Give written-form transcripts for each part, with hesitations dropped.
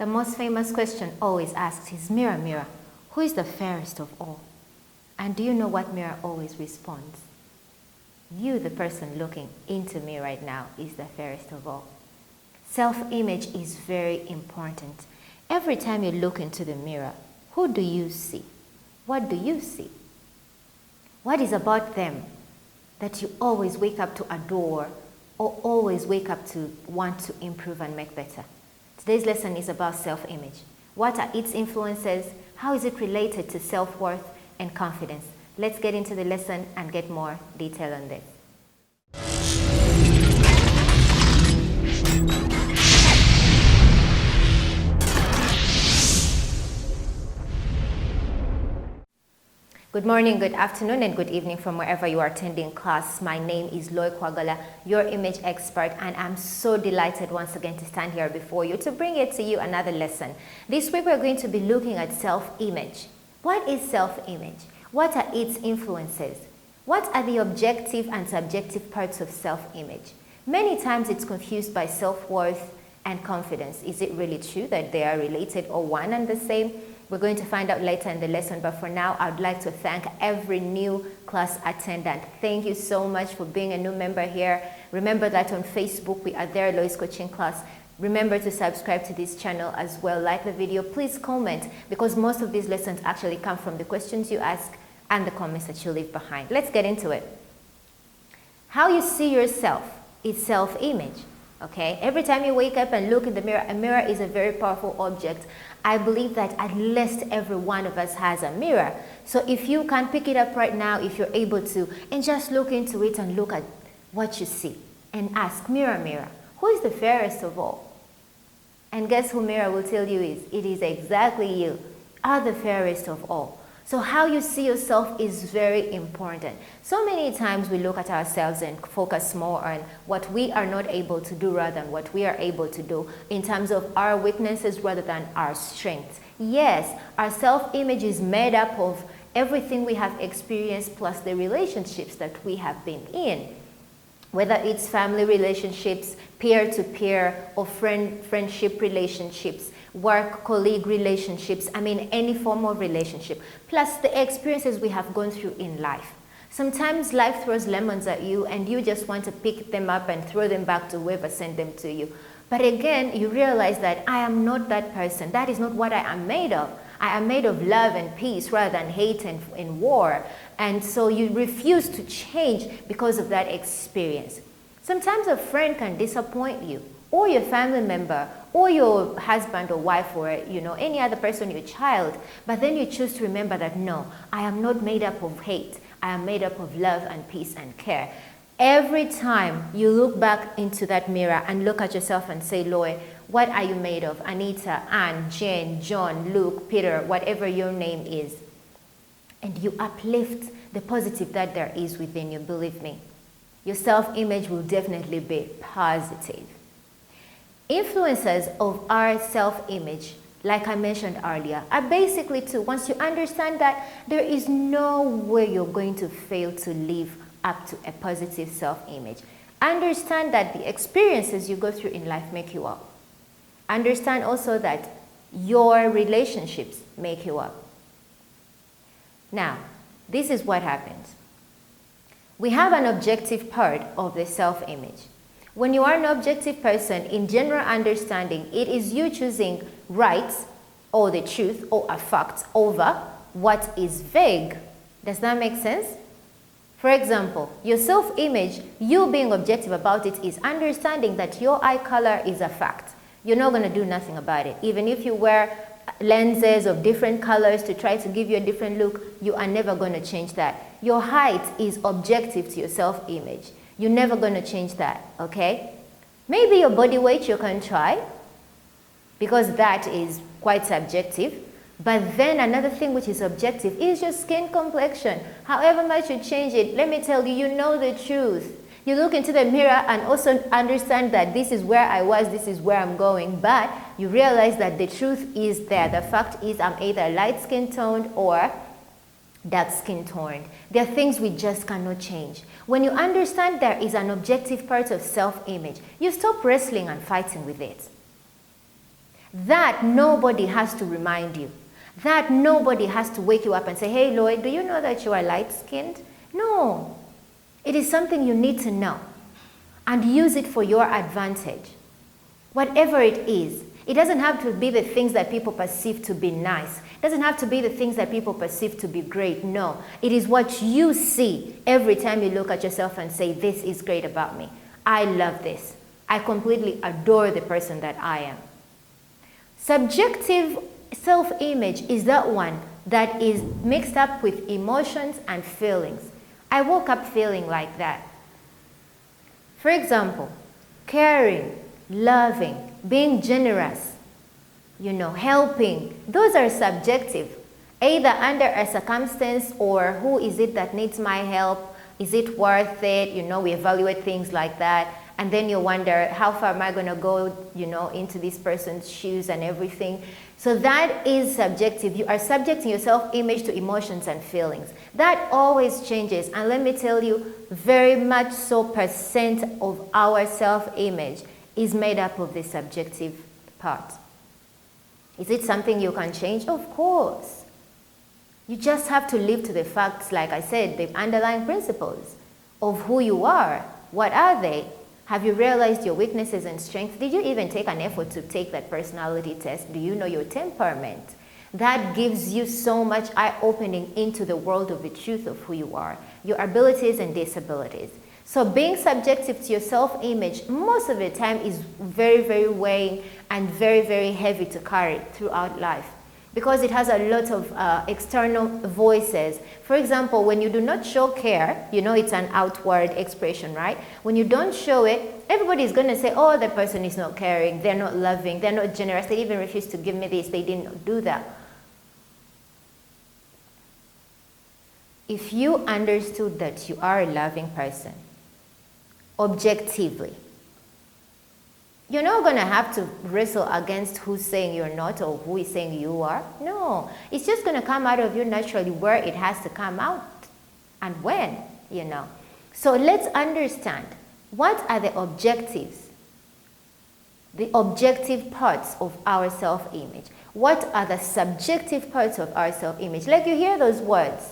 The most famous question always asked is, mirror, mirror, who is the fairest of all? And do you know what mirror always responds? You, the person looking into me right now, is the fairest of all. Self-image is very important. Every time you look into the mirror, who do you see? What do you see? What is about them that you always wake up to adore or always wake up to want to improve and make better? Today's lesson is about self-image. What are its influences? How is it related to self-worth and confidence? Let's get into the lesson and get more detail on this. Good morning, good afternoon, and good evening from wherever you are attending class. My name is Loy Kwagala, your image expert, and I'm so delighted once again to stand here before you to bring it to you another lesson. This week we're going to be looking at self-image. What is self-image? What are its influences? What are the objective and subjective parts of self-image? Many times it's confused by self-worth and confidence. Is it really true that they are related or one and the same? We're going to find out later in the lesson, but for now, I'd like to thank every new class attendant. Thank you so much for being a new member here. Remember that on Facebook, we are there, Lois Coaching Class. Remember to subscribe to this channel as well. Like the video, please comment, because most of these lessons actually come from the questions you ask and the comments that you leave behind. Let's get into it. How you see yourself is self-image. Okay, every time you wake up and look in the mirror, a mirror is a very powerful object. I believe that at least every one of us has a mirror. So if you can pick it up right now, if you're able to, and just look into it and look at what you see and ask, mirror, mirror, who is the fairest of all? And guess who mirror will tell you is? It is exactly you, are the fairest of all. So how you see yourself is very important. So many times we look at ourselves and focus more on what we are not able to do rather than what we are able to do in terms of our weaknesses rather than our strengths. Yes, our self-image is made up of everything we have experienced plus the relationships that we have been in. Whether it's family relationships, peer-to-peer, or friendship relationships, work, colleague relationships, any form of relationship, plus the experiences we have gone through in life. Sometimes life throws lemons at you and you just want to pick them up and throw them back to whoever sent them to you. But again, you realize that I am not that person. That is not what I am made of. I am made of love and peace rather than hate and war. And so you refuse to change because of that experience. Sometimes a friend can disappoint you, or your family member, or your husband or wife, or any other person, your child. But then you choose to remember that no, I am not made up of hate. I am made up of love and peace and care. Every time you look back into that mirror and look at yourself and say, Loy, what are you made of? Anita, Anne, Jane, John, Luke, Peter, whatever your name is. And you uplift the positive that there is within you, believe me. Your self-image will definitely be positive. Influences of our self-image, like I mentioned earlier, are basically two. Once you understand that, there is no way you're going to fail to live up to a positive self-image. Understand that the experiences you go through in life make you up. Understand also that your relationships make you up. Now, this is what happens. We have an objective part of the self-image. When you are an objective person, in general understanding, it is you choosing right or the truth or a fact over what is vague. Does that make sense? For example, your self-image, you being objective about it, is understanding that your eye color is a fact. You're not going to do nothing about it. Even if you wear lenses of different colors to try to give you a different look, you are never going to change that. Your height is objective to your self-image. You're never going to change that, okay? Maybe your body weight you can try, because that is quite subjective. But then another thing which is objective is your skin complexion. However much you change it, let me tell you, you know the truth. You look into the mirror and also understand that this is where I was, this is where I'm going, but you realize that the truth is there. The fact is I'm either light skin toned or dark skin toned. There are things we just cannot change. When you understand there is an objective part of self-image, you stop wrestling and fighting with it. That nobody has to remind you. That nobody has to wake you up and say, hey Lloyd, do you know that you are light-skinned? No. It is something you need to know and use it for your advantage. Whatever it is, it doesn't have to be the things that people perceive to be nice. It doesn't have to be the things that people perceive to be great. No, it is what you see every time you look at yourself and say, this is great about me. I love this. I completely adore the person that I am. Subjective self-image is that one that is mixed up with emotions and feelings. I woke up feeling like that. For example, caring, loving, being generous, helping. Those are subjective, either under a circumstance or who is it that needs my help? Is it worth it? We evaluate things like that. And then you wonder, how far am I going to go, into this person's shoes and everything. So that is subjective. You are subjecting your self-image to emotions and feelings. That always changes. And let me tell you, very much so percent of our self-image is made up of the subjective part. Is it something you can change? Of course. You just have to live to the facts, like I said, the underlying principles of who you are. What are they? Have you realized your weaknesses and strengths? Did you even take an effort to take that personality test? Do you know your temperament? That gives you so much eye-opening into the world of the truth of who you are, your abilities and disabilities. So being subjective to your self-image most of the time is very, very weighing and very, very heavy to carry throughout life, because it has a lot of external voices. For example, when you do not show care, it's an outward expression, right? When you don't show it, everybody is going to say, oh, that person is not caring, they're not loving, they're not generous, they even refused to give me this, they didn't do that. If you understood that you are a loving person, objectively, you're not going to have to wrestle against who's saying you're not or who is saying you are. No, it's just going to come out of you naturally where it has to come out and when, So let's understand, what are the objectives? The objective parts of our self-image. What are the subjective parts of our self-image? Like you hear those words.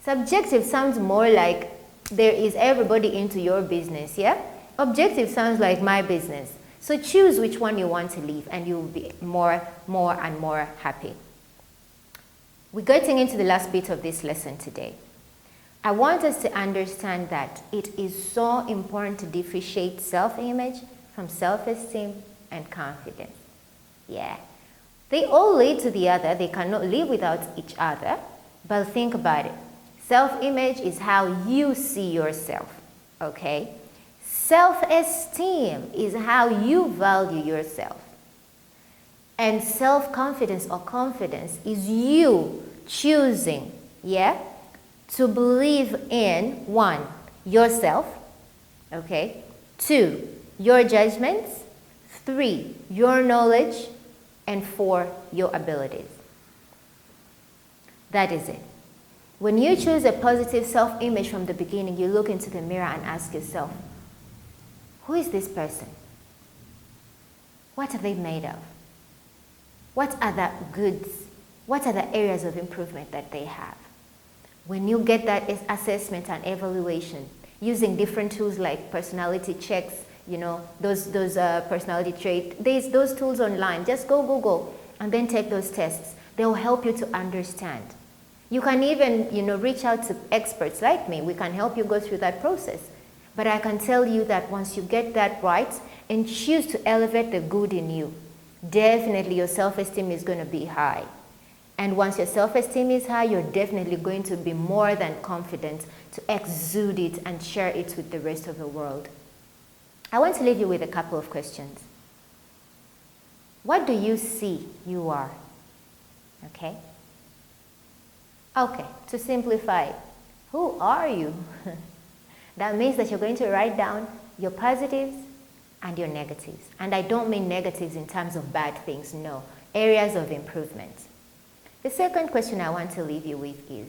Subjective sounds more like there is everybody into your business, yeah? Objective sounds like my business. So choose which one you want to leave and you'll be more and more happy. We're getting into the last bit of this lesson today. I want us to understand that it is so important to differentiate self-image from self-esteem and confidence. Yeah. They all lead to the other. They cannot live without each other. But think about it. Self-image is how you see yourself, okay? Self-esteem is how you value yourself. And self-confidence or confidence is you choosing, to believe in, 1, yourself, okay? 2, your judgments. 3, your knowledge. And 4, your abilities. That is it. When you choose a positive self-image from the beginning, you look into the mirror and ask yourself, who is this person? What are they made of? What are the goods? What are the areas of improvement that they have? When you get that assessment and evaluation, using different tools like personality checks, those personality traits, there's those tools online. Just go Google and then take those tests. They'll help you to understand. You can even, reach out to experts like me. We can help you go through that process. But I can tell you that once you get that right and choose to elevate the good in you, definitely your self-esteem is going to be high. And once your self-esteem is high, you're definitely going to be more than confident to exude it and share it with the rest of the world. I want to leave you with a couple of questions. What do you see you are? Okay? Okay, to simplify, who are you? That means that you're going to write down your positives and your negatives. And I don't mean negatives in terms of bad things, no. Areas of improvement. The second question I want to leave you with is,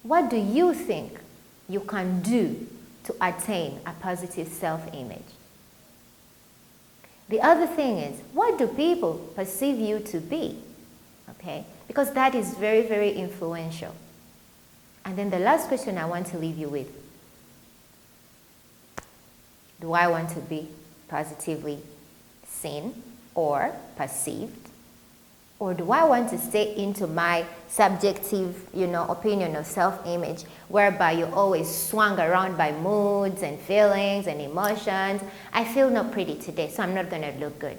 what do you think you can do to attain a positive self-image? The other thing is, what do people perceive you to be? Okay, because that is very, very influential. And then the last question I want to leave you with: do I want to be positively seen or perceived? Or do I want to stay into my subjective, opinion of self-image, whereby you're always swung around by moods and feelings and emotions? I feel not pretty today, so I'm not going to look good.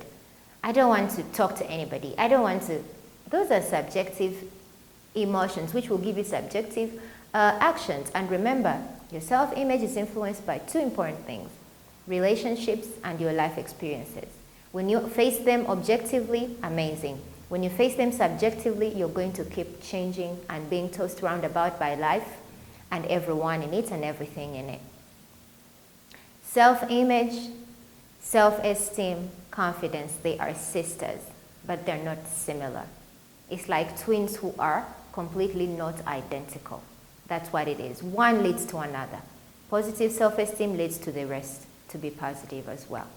I don't want to talk to anybody. I don't want to. Those are subjective emotions, which will give you subjective actions. And remember, your self-image is influenced by two important things: relationships and your life experiences. When you face them objectively, amazing. When you face them subjectively, you're going to keep changing and being tossed round about by life and everyone in it and everything in it. Self-image, self-esteem, confidence, they are sisters, but they're not similar. It's like twins who are completely not identical. That's what it is. One leads to another. Positive self-esteem leads to the rest to be positive as well.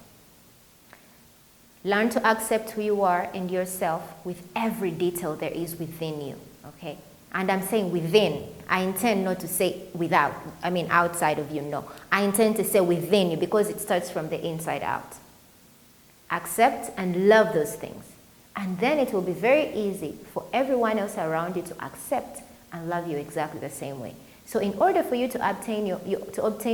Learn to accept who you are and yourself with every detail there is within you, okay? And I'm saying within. I intend not to say without, outside of you, no. I intend to say within you because it starts from the inside out. Accept and love those things. And then it will be very easy for everyone else around you to accept and love you exactly the same way. So in order for you to obtain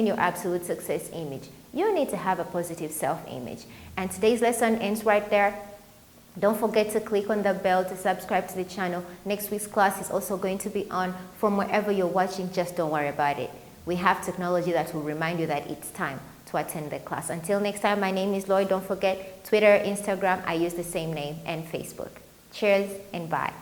your absolute success image, you need to have a positive self-image. And today's lesson ends right there. Don't forget to click on the bell to subscribe to the channel. Next week's class is also going to be on from wherever you're watching. Just don't worry about it. We have technology that will remind you that it's time to attend the class. Until next time, my name is Lloyd. Don't forget Twitter, Instagram, I use the same name, and Facebook. Cheers and bye.